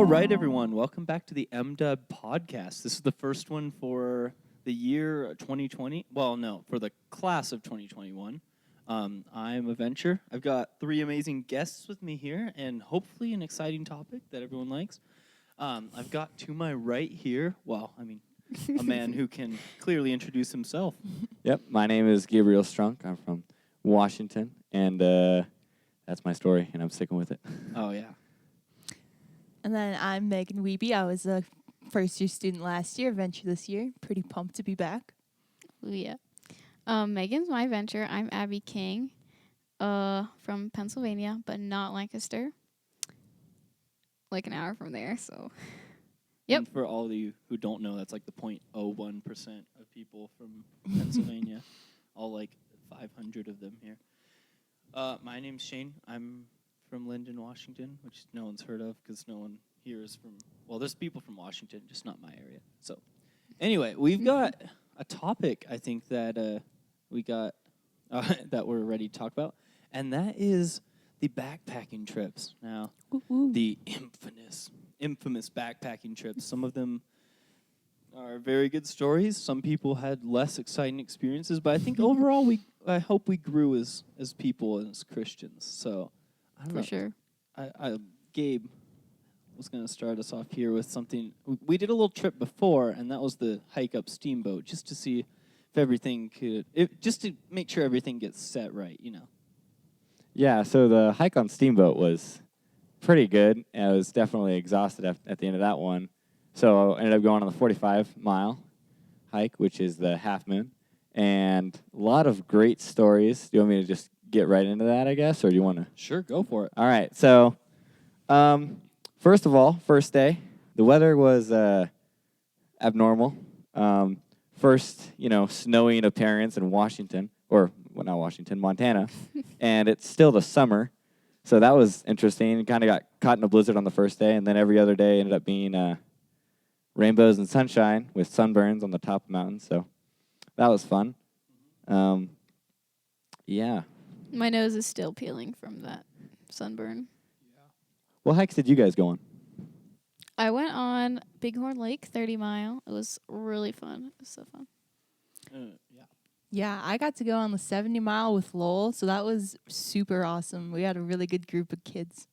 All right, everyone. Welcome back to the MDub podcast. This is the first one for the year 2020. Well, no, for the class of 2021. I'm a Venture. I've got three amazing guests with me here, and hopefully an exciting topic that everyone likes. I've got to my right here, a man who can clearly introduce himself. Yep, my name is Gabriel Strunk. I'm from Washington, and that's my story, and I'm sticking with it. Oh, yeah. And then I'm Megan Wiebe. I was a first-year student last year, Venture this year. Pretty pumped to be back. Oh, yeah. Megan's my Venture. I'm Abby King from Pennsylvania, but not Lancaster. Like an hour from there, so. Yep. And for all of you who don't know, that's like the 0.01% of people from Pennsylvania. All like 500 of them here. My name's Shane. I'm from Linden, Washington, which no one's heard of because no one here is from, well, there's people from Washington, just not my area. So anyway, we've got a topic, I think, that that we're ready to talk about, and that is the backpacking trips. Now, the infamous backpacking trips. Some of them are very good stories. Some people had less exciting experiences, but I think overall I hope we grew as people and as Christians. So I don't know. For sure. Gabe was going to start us off here with something. We did a little trip before, and that was the hike up Steamboat, just to see if everything just to make sure everything gets set right, you know. Yeah, so the hike on Steamboat was pretty good. I was definitely exhausted at the end of that one. So I ended up going on the 45-mile hike, which is the Half Moon, and a lot of great stories. Do you want me to just get right into that, I guess, or do you want to? Sure, go for it. All right, so first of all, first day, the weather was abnormal. First, snowing appearance in Washington, not Washington, Montana, and it's still the summer, so that was interesting. Kind of got caught in a blizzard on the first day, and then every other day ended up being rainbows and sunshine with sunburns on the top of mountains, so that was fun. Yeah. My nose is still peeling from that sunburn. What hikes did you guys go on? I went on Bighorn Lake, 30-mile. It was really fun. It was so fun. Yeah, I got to go on the 70-mile with Lowell, so that was super awesome. We had a really good group of kids.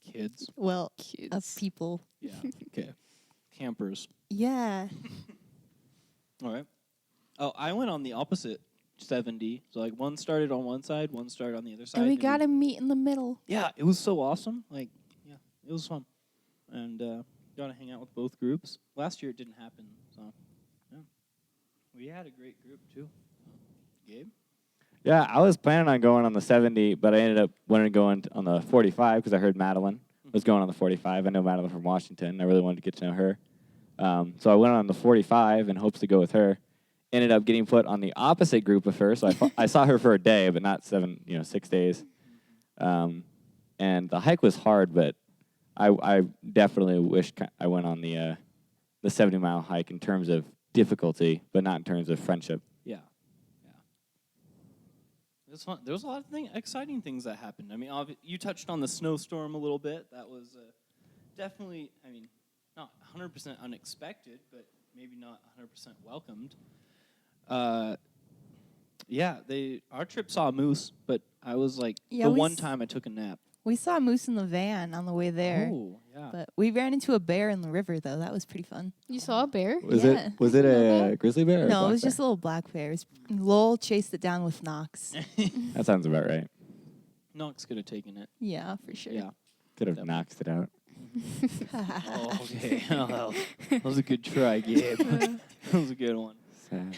Kids? Well, Kids. of people. Yeah, okay. Campers. Yeah. All right. Oh, I went on the opposite 70. So, like, one started on one side, one started on the other side. And we got to meet in the middle. Yeah, it was so awesome. Like, yeah, it was fun. And got to hang out with both groups. Last year it didn't happen, so, yeah. We had a great group, too. Gabe? Yeah, I was planning on going on the 70, but I ended up wanting to go on the 45 because I heard Madeline was going on the 45. I know Madeline from Washington. I really wanted to get to know her. So I went on the 45 in hopes to go with her. Ended up getting put on the opposite group of her, so I saw her for a day, but not 6 days. And the hike was hard, but I definitely wish I went on the 70-mile hike in terms of difficulty, but not in terms of friendship. Yeah. It was fun. There was a lot of exciting things that happened. I mean, you touched on the snowstorm a little bit. That was definitely, not 100% unexpected, but maybe not 100% welcomed. Our trip saw a moose, but I was like, one time I took a nap. We saw a moose in the van on the way there. Oh, yeah. But we ran into a bear in the river, though. That was pretty fun. You saw a bear? Was Yeah. it a grizzly bear? Or No, a it was black just a little black bear. Lowell chased it down with Knox. bear? That sounds about right. Knox could have taken it. Yeah, for sure. Yeah. Could have knocked it out. Oh, okay. That was a good try, Gabe. That was a good one. Sad.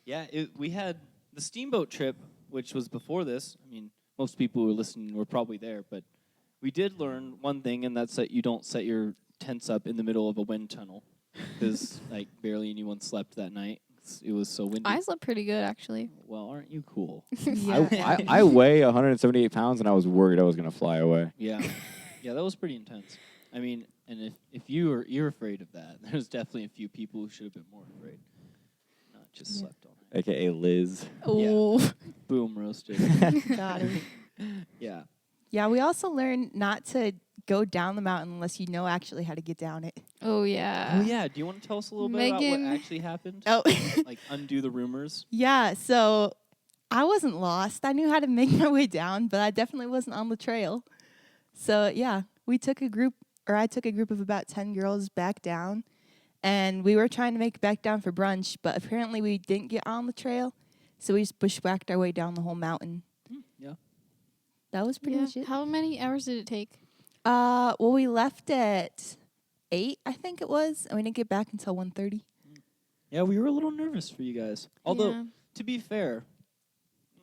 Yeah, we had the Steamboat trip, which was before this. I mean, most people who were listening were probably there, but we did learn one thing, and that's that you don't set your tents up in the middle of a wind tunnel, because like barely anyone slept that night. It was so windy. I slept pretty good, actually. Well, aren't you cool? Yeah. I weigh 178 pounds, and I was worried I was going to fly away. Yeah, that was pretty intense. I mean, and if you're afraid of that, there's definitely a few people who should have been more afraid. Not just slept all night. AKA Liz. Oh, Boom, roasted. got her. Yeah. Yeah, we also learned not to go down the mountain unless you know actually how to get down it. Oh yeah. Oh yeah. Do you want to tell us a little bit about Megan- what actually happened? Oh, Like undo the rumors. yeah. So I wasn't lost. I knew how to make my way down, but I definitely wasn't on the trail. So yeah, I took a group of about 10 girls back down, and we were trying to make it back down for brunch, but apparently we didn't get on the trail, so we just bushwhacked our way down the whole mountain. Yeah. That was pretty Yeah. much it. How many hours did it take? Well, we left at 8, I think it was, and we didn't get back until 1:30. Yeah, we were a little nervous for you guys. Although, Yeah. to be fair,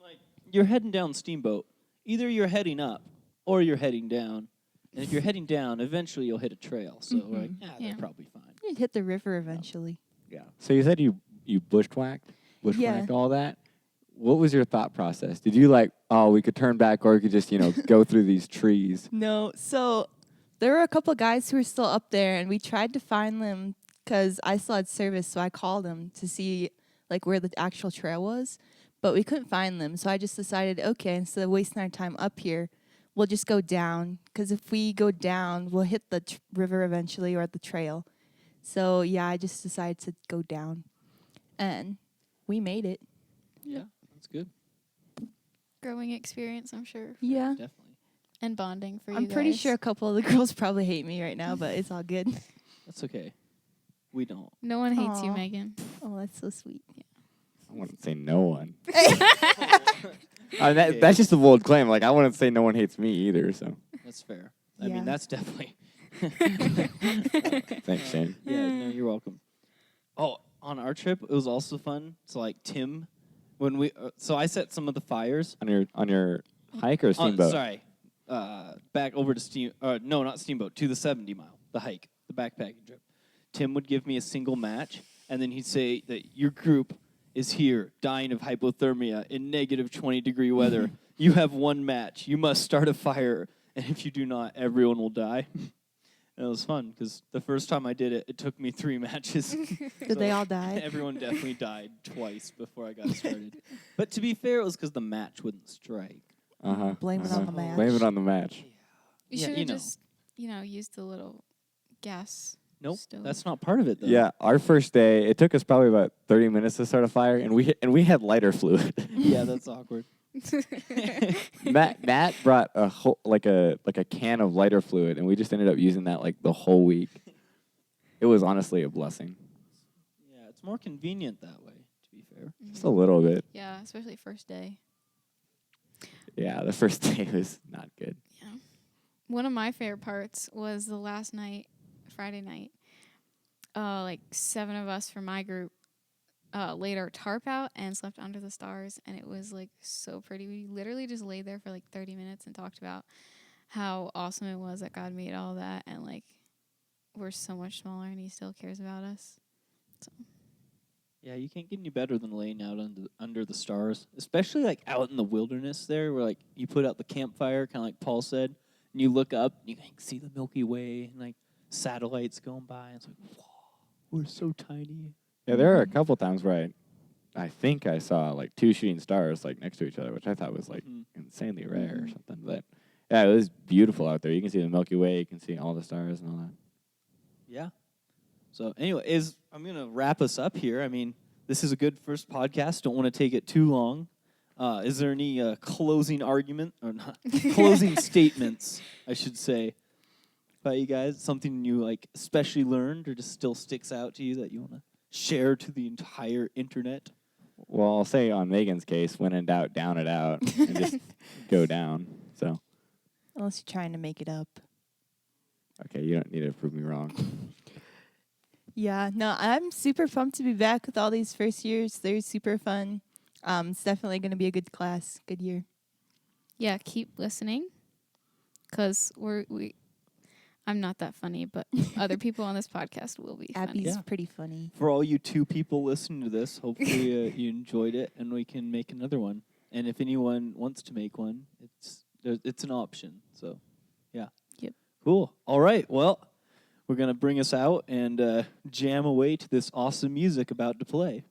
like you're heading down Steamboat. Either you're heading up or you're heading down. And if you're heading down, eventually you'll hit a trail. So we're like, Yeah. they're probably fine. You'd hit the river eventually. Yeah. So you said you bushwhacked all that. What was your thought process? Did you like, oh, we could turn back, or we could just, go through these trees? No, so there were a couple guys who were still up there, and we tried to find them because I still had service, so I called them to see like where the actual trail was, but we couldn't find them. So I just decided, okay, instead of wasting our time up here, we'll just go down, because if we go down, we'll hit the river eventually or the trail. So yeah, I just decided to go down, and we made it. Yeah, that's good. Growing experience, I'm sure. Yeah. Definitely. And bonding for you I'm pretty guys. sure a couple of the girls probably hate me right now, but it's all good. That's okay. We don't. No one hates you, Aw. Megan. Oh, that's so sweet. I wouldn't say no one. That's just a bold claim. Like, I wouldn't say no one hates me either. So That's fair. I Yeah. mean, that's definitely. thanks, Shane. Yeah, no, you're welcome. Oh, on our trip, it was also fun. So, like, Tim, when we. So I set some of the fires. On your hike or steamboat? Sorry. Back over to no, not Steamboat, to the 70 mile, the hike, the backpacking trip. Tim would give me a single match, and then he'd say that your group is here, dying of hypothermia in negative 20-degree weather. You have one match. You must start a fire, and if you do not, everyone will die. And it was fun, because the first time I did it, it took me 3 matches. Did they all die? Everyone definitely died twice before I got started. But to be fair, it was because the match wouldn't strike. Uh-huh. Blame it on the match. Blame it on the match. You Yeah, should you have know. just, used the little gas. Nope, stove. that's not part of it, though. Yeah, our first day, it took us probably about 30 minutes to start a fire, and we had lighter fluid. Yeah, that's awkward. Matt brought a whole like a can of lighter fluid, and we just ended up using that like the whole week. It was honestly a blessing. Yeah, it's more convenient that way, to be fair. Just a little bit. Yeah, especially first day. Yeah, the first day was not good. Yeah. One of my favorite parts was the last night, Friday night. Like 7 of us from my group laid our tarp out and slept under the stars, and it was like so pretty. We literally just laid there for like 30 minutes and talked about how awesome it was that God made all that, and like we're so much smaller and He still cares about us. So Yeah, you can't get any better than laying out under the stars, especially like out in the wilderness there, where like you put out the campfire, kind of like Paul said, and you look up, and you can see the Milky Way and like satellites going by. And it's like, whoa, we're so tiny. Yeah, there are a couple times where I think I saw like 2 shooting stars like next to each other, which I thought was like insanely rare or something. But yeah, it was beautiful out there. You can see the Milky Way, you can see all the stars and all that. Yeah. So anyway, I'm gonna wrap us up here. I mean, this is a good first podcast. Don't want to take it too long. Is there any closing argument or not? Closing statements, I should say, about you guys? Something you like especially learned or just still sticks out to you that you want to share to the entire internet? Well, I'll say on Megan's case, when in doubt, down it out and just go down. So, Unless you're trying to make it up. okay, you don't need to prove me wrong. Yeah, no, I'm super pumped to be back with all these first years. They're super fun. It's definitely going to be a good class, good year. yeah, keep listening, 'cause I'm not that funny, but other people on this podcast will be funny. Abby's Yeah. pretty funny. For all you 2 people listening to this, hopefully you enjoyed it, and we can make another one. And if anyone wants to make one, it's an option. So, yeah. Yep. Cool. All right. Well, we're gonna bring us out and jam away to this awesome music about to play.